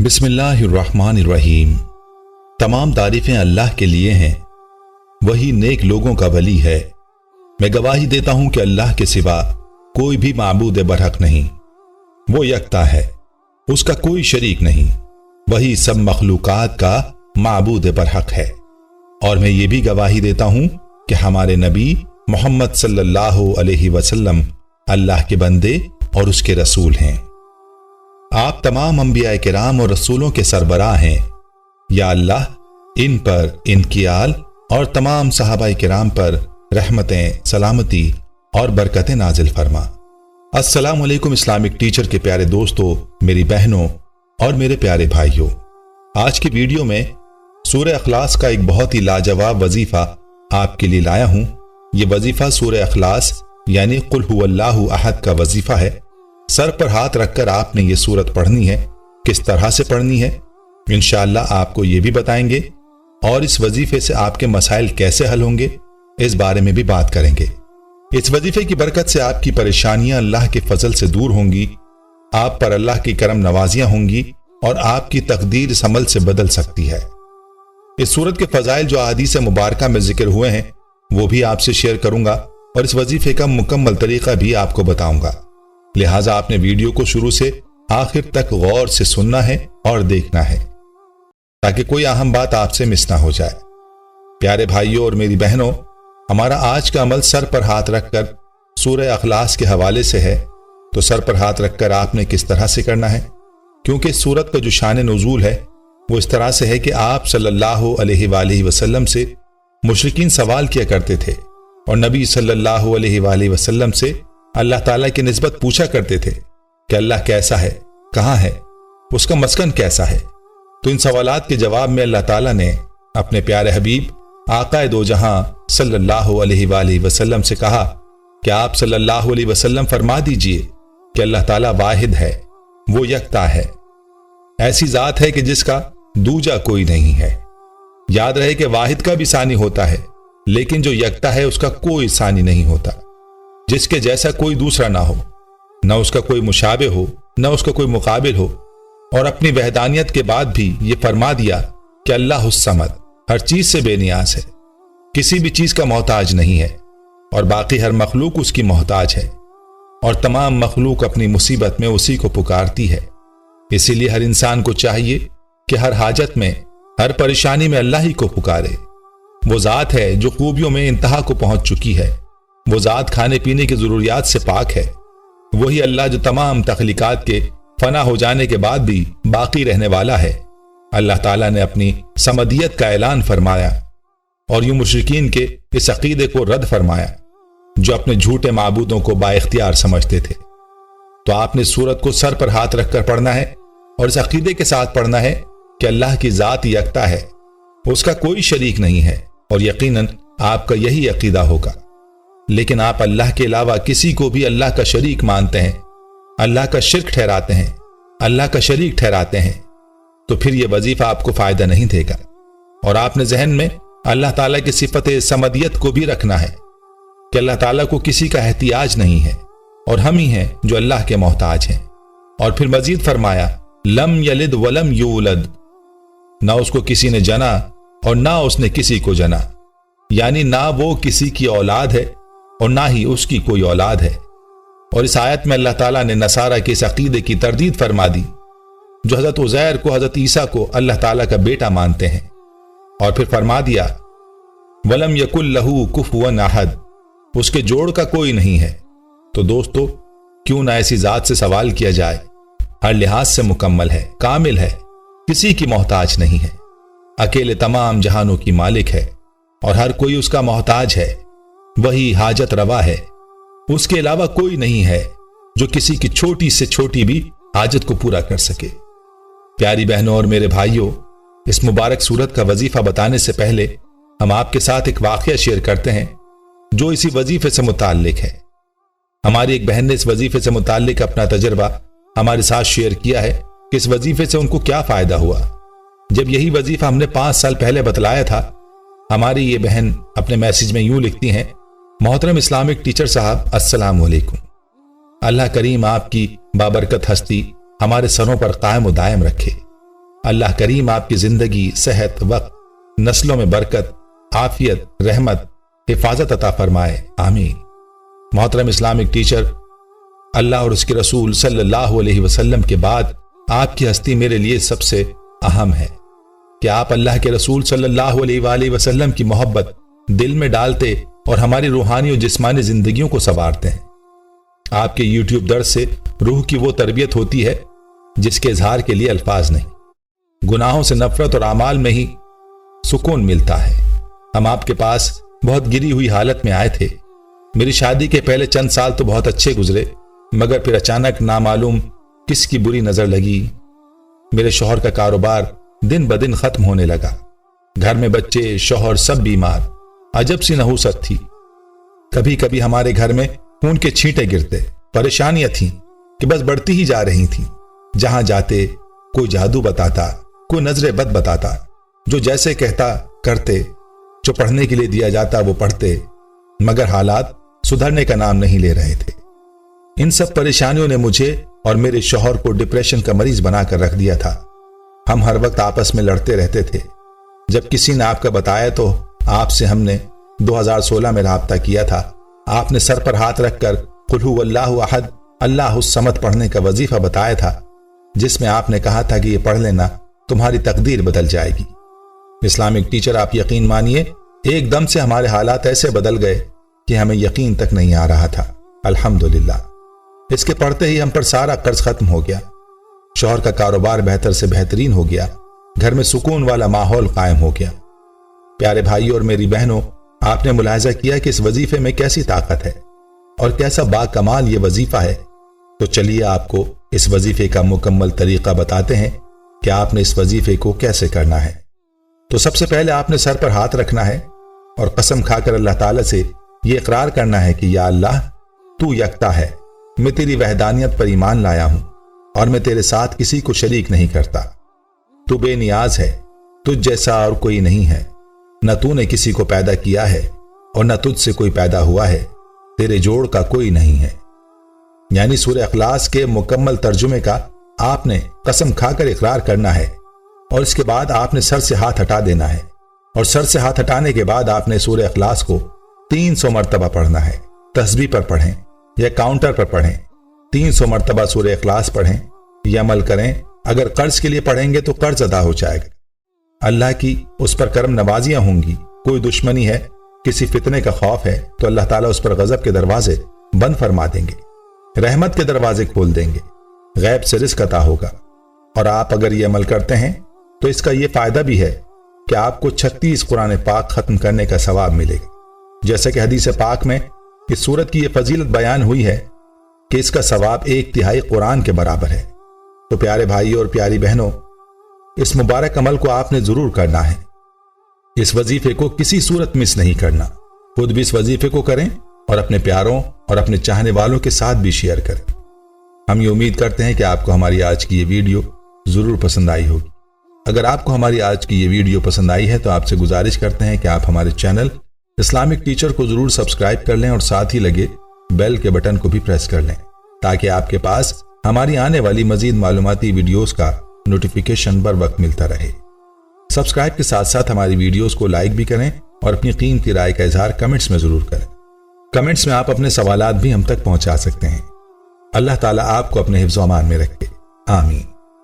बिस्मिल्लाहिर्रहमानिर्रहीम। तमाम तारीफें अल्लाह के लिए हैं, वही नेक लोगों का वली है। मैं गवाही देता हूं कि अल्लाह के सिवा कोई भी माबूद बरहक नहीं, वो यकता है, उसका कोई शरीक नहीं, वही सब मखलूकात का माबूद बरहक है। और मैं ये भी गवाही देता हूं कि हमारे नबी मोहम्मद सल्लल्लाहु अलैहि वसल्लम अल्लाह के बंदे और उसके रसूल हैं। आप तमाम अंबिया किराम और रसूलों के सरबराह हैं। या अल्लाह इन पर, इनकी आल और तमाम सहाबा किराम पर रहमतें, सलामती और बरकतें नाजिल फरमा। अस्सलामु अलैकुम इस्लामिक टीचर के प्यारे दोस्तों, मेरी बहनों और मेरे प्यारे भाइयों, आज की वीडियो में सूरह अखलास का एक बहुत ही लाजवाब वजीफा आपके लिए लाया हूं। यह वजीफा सूरह अखलास यानी कुल हुवल्लाहु अहद का वजीफा है। सर पर हाथ रखकर आपने ये सूरत पढ़नी है। किस तरह से पढ़नी है इंशाअल्लाह आपको ये भी बताएंगे, और इस वजीफे से आपके मसाइल कैसे हल होंगे इस बारे में भी बात करेंगे। इस वजीफे की बरकत से आपकी परेशानियां अल्लाह के फजल से दूर होंगी, आप पर अल्लाह की करम नवाजियां होंगी और आपकी तकदीर इस अमल से बदल सकती है। इस सूरत के फजाइल जो अहादीस मुबारका में जिक्र हुए हैं वो भी आपसे शेयर करूंगा और इस वजीफे का मुकम्मल तरीका भी आपको बताऊंगा। लिहाजा आपने वीडियो को शुरू से आखिर तक गौर से सुनना है और देखना है ताकि कोई अहम बात आपसे मिस ना हो जाए। प्यारे भाइयों और मेरी बहनों, हमारा आज का अमल सर पर हाथ रखकर सूरह अखलास के हवाले से है। तो सर पर हाथ रखकर आपने किस तरह से करना है, क्योंकि इस सूरत का जो शान नुज़ूल है वो इस तरह से है कि आप सल्लल्लाहु अलैहि वसल्लम से मुशरिकीन सवाल किया करते थे और नबी सल्लल्लाहु अलैहि वसल्लम से अल्लाह ताला की निस्बत पूछा करते थे कि अल्लाह कैसा है, कहाँ है, उसका मस्कन कैसा है। तो इन सवालात के जवाब में अल्लाह ताला ने अपने प्यारे हबीब आकाए दो जहां सल्लल्लाहु अलैहि वसल्लम से कहा कि आप सल्लल्लाहु अलैहि वसल्लम फरमा दीजिए कि अल्लाह ताला वाहिद है, वो यकता है, ऐसी जात है कि जिसका दूजा कोई नहीं है। याद रहे कि वाहिद का भी सानी होता है, लेकिन जो यकता है उसका कोई सानी नहीं होता, जिसके जैसा कोई दूसरा ना हो, न उसका कोई मुशाबे हो, न उसका कोई मुकाबिल हो। और अपनी वहदानियत के बाद भी ये फरमा दिया कि अल्लाह उस समद, हर चीज से बेनियाज है, किसी भी चीज का मोहताज नहीं है और बाकी हर मखलूक उसकी मोहताज है और तमाम मखलूक अपनी मुसीबत में उसी को पुकारती है। इसीलिए हर इंसान को चाहिए कि हर हाजत में, हर परेशानी में अल्लाह ही को पुकारे। वो जात है जो खूबियों में इंतहा को पहुंच चुकी है, वो जात खाने पीने की जरूरियात से पाक है। वही अल्लाह जो तमाम तख्लीकात के फना हो जाने के बाद भी बाकी रहने वाला है। अल्लाह ताला ने अपनी समदियत का ऐलान फरमाया और यूं मुशरिकीन के इस अकीदे को रद्द फरमाया जो अपने झूठे माबूदों को बाइख्तियार समझते थे। तो आपने सूरत को सर पर हाथ रखकर पढ़ना है और इस अकीदे के साथ पढ़ना है कि अल्लाह की जात यकता है, उसका कोई शरीक नहीं है और यकीनन आपका यही अकीदा होगा। लेकिन आप अल्लाह के अलावा किसी को भी अल्लाह का शरीक मानते हैं, अल्लाह का शिर्क ठहराते हैं, अल्लाह का शरीक ठहराते हैं, तो फिर यह वजीफा आपको फायदा नहीं देगा। और आपने जहन में अल्लाह ताला की सिफत समदियत को भी रखना है कि अल्लाह ताला को किसी का एहतियाज नहीं है और हम ही हैं जो अल्लाह के मोहताज हैं। और फिर मजीद फरमाया, लम यलिद वलम यूलद, ना उसको किसी ने जना और ना उसने किसी को जना, यानी ना वो किसी की औलाद है और ना ही उसकी कोई औलाद है। और इस आयत में अल्लाह ताला ने नसारा के इस अकीदे की तरदीद फरमा दी जो हजरत उज़ैर को, हजरत ईसा को अल्लाह ताला का बेटा मानते हैं। और फिर फरमा दिया, वलम यकुल लहू कुफुवन अहद, उसके जोड़ का कोई नहीं है। तो दोस्तों, क्यों ना ऐसी जात से सवाल किया जाए, हर लिहाज से मुकम्मल है, कामिल है, किसी की मोहताज नहीं है, अकेले तमाम जहानों की मालिक है और हर कोई उसका मोहताज है, वही हाजत रवा है, उसके अलावा कोई नहीं है जो किसी की छोटी से छोटी भी हाजत को पूरा कर सके। प्यारी बहनों और मेरे भाइयों, इस मुबारक सूरत का वजीफा बताने से पहले हम आपके साथ एक वाकया शेयर करते हैं जो इसी वजीफे से मुताल्लिक है। हमारी एक बहन ने इस वजीफे से मुताल्लिक अपना तजर्बा हमारे साथ शेयर किया है कि इस वजीफे से उनको क्या फायदा हुआ। जब यही वजीफा हमने 5 साल पहले बतलाया था, हमारी ये बहन अपने मैसेज में यूं लिखती हैं, मोहतरम इस्लामिक टीचर साहब, अस्सलाम वालेकुम। अल्लाह करीम आपकी बाबरकत हस्ती हमारे सरों पर कायम व दायम रखे। اللہ کریم آپ کی زندگی، صحت، وقت، نسلوں میں برکت، عافیت، رحمت، حفاظت عطا فرمائے، آمین۔ محترم اسلامک ٹیچر، اللہ اور اس کے رسول صلی اللہ علیہ وسلم کے بعد آپ کی ہستی میرے لیے سب سے اہم ہے کہ آپ اللہ کے رسول صلی اللہ علیہ وآلہ وسلم کی محبت دل میں ڈالتے اور ہماری روحانی اور جسمانی زندگیوں کو سنوارتے ہیں۔ آپ کے یوٹیوب درس سے روح کی وہ تربیت ہوتی ہے جس کے اظہار کے لیے الفاظ نہیں۔ گناہوں سے نفرت اور اعمال میں ہی سکون ملتا ہے۔ ہم آپ کے پاس بہت گری ہوئی حالت میں آئے تھے۔ میری شادی کے پہلے چند سال تو بہت اچھے گزرے، مگر پھر اچانک نامعلوم کس کی بری نظر لگی۔ میرے شوہر کا کاروبار دن بدن ختم ہونے لگا۔ گھر میں بچے، شوہر سب بیمار۔ عجب سی نحوست تھی۔ کبھی کبھی ہمارے گھر میں خون کے چھینٹے گرتے۔ پریشانیاں تھیں کہ بس بڑھتی ہی جا رہی تھیں۔ جہاں جاتے کوئی جادو بتاتا، کوئی نظر بد بتاتا، جو جیسے کہتا کرتے، جو پڑھنے کے لیے دیا جاتا وہ پڑھتے، مگر حالات سدھرنے کا نام نہیں لے رہے تھے۔ ان سب پریشانیوں نے مجھے اور میرے شوہر کو ڈپریشن کا مریض بنا کر رکھ دیا تھا۔ ہم ہر وقت آپس میں لڑتے رہتے تھے۔ جب کسی نے آپ کا بتایا تو آپ سے ہم نے 2016 میں رابطہ کیا تھا۔ آپ نے سر پر ہاتھ رکھ کر قل هو اللہ احد اللہ الصمد پڑھنے کا وظیفہ بتایا تھا، جس میں آپ نے کہا تھا کہ یہ پڑھ لینا تمہاری تقدیر بدل جائے گی۔ اسلامک ٹیچر، آپ یقین مانیے ایک دم سے ہمارے حالات ایسے بدل گئے کہ ہمیں یقین تک نہیں آ رہا تھا۔ الحمدللہ، اس کے پڑھتے ہی ہم پر سارا قرض ختم ہو گیا۔ شوہر کا کاروبار بہتر سے بہترین ہو گیا۔ گھر میں سکون والا ماحول قائم ہو گیا۔ پیارے بھائی اور میری بہنوں، آپ نے ملاحظہ کیا کہ اس وظیفے میں کیسی طاقت ہے اور کیسا با کمال یہ وظیفہ ہے۔ تو چلیے آپ کو اس وظیفے کا مکمل طریقہ بتاتے ہیں کہ آپ نے اس وظیفے کو کیسے کرنا ہے۔ تو سب سے پہلے آپ نے سر پر ہاتھ رکھنا ہے اور قسم کھا کر اللہ تعالیٰ سے یہ اقرار کرنا ہے کہ یا اللہ، تو یکتا ہے، میں تیری وحدانیت پر ایمان لایا ہوں اور میں تیرے ساتھ کسی کو شریک نہیں کرتا۔ تو بے نیاز ہے، تجھ جیسا اور کوئی نہیں ہے۔ نہ تو نے کسی کو پیدا کیا ہے اور نہ تجھ سے کوئی پیدا ہوا ہے، تیرے جوڑ کا کوئی نہیں ہے۔ یعنی سورہ اخلاص کے مکمل ترجمے کا آپ نے قسم کھا کر اقرار کرنا ہے، اور اس کے بعد آپ نے سر سے ہاتھ ہٹا دینا ہے، اور سر سے ہاتھ ہٹانے کے بعد آپ نے سورہ اخلاص کو 300 مرتبہ پڑھنا ہے۔ تسبیح پر پڑھیں یا کاؤنٹر پر پڑھیں، 300 مرتبہ سورہ اخلاص پڑھیں۔ یہ عمل کریں۔ اگر قرض کے لیے پڑھیں گے تو قرض ادا ہو جائے گا۔ اللہ کی اس پر کرم نوازیاں ہوں گی۔ کوئی دشمنی ہے، کسی فتنے کا خوف ہے تو اللہ تعالیٰ اس پر غضب کے دروازے بند فرما دیں گے، رحمت کے دروازے کھول دیں گے، غیب سے رزق عطا ہوگا۔ اور آپ اگر یہ عمل کرتے ہیں تو اس کا یہ فائدہ بھی ہے کہ آپ کو 36 قرآن پاک ختم کرنے کا ثواب ملے گا۔ جیسے کہ حدیث پاک میں اس سورت کی یہ فضیلت بیان ہوئی ہے کہ اس کا ثواب 1/3 قرآن کے برابر ہے۔ تو پیارے بھائی اور پیاری بہنوں، اس مبارک عمل کو آپ نے ضرور کرنا ہے۔ اس وظیفے کو کسی صورت مس نہیں کرنا۔ خود بھی اس وظیفے کو کریں اور اپنے پیاروں اور اپنے چاہنے والوں کے ساتھ بھی شیئر کریں۔ ہم یہ امید کرتے ہیں کہ آپ کو ہماری آج کی یہ ویڈیو ضرور پسند آئی ہوگی۔ اگر آپ کو ہماری آج کی یہ ویڈیو پسند آئی ہے تو آپ سے گزارش کرتے ہیں کہ آپ ہمارے چینل اسلامک ٹیچر کو ضرور سبسکرائب کر لیں اور ساتھ ہی لگے بیل کے بٹن کو بھی پریس کر لیں، تاکہ آپ کے پاس ہماری آنے والی مزید معلوماتی ویڈیوز کا نوٹیفیکیشن بر وقت ملتا رہے۔ سبسکرائب کے ساتھ ساتھ ہماری ویڈیوز کو لائک بھی کریں اور اپنی قیمتی رائے کا اظہار کمنٹس میں ضرور کریں۔ کمنٹس میں آپ اپنے سوالات بھی ہم تک پہنچا سکتے ہیں۔ اللہ تعالیٰ آپ کو اپنے حفظ و امان میں رکھے، آمین۔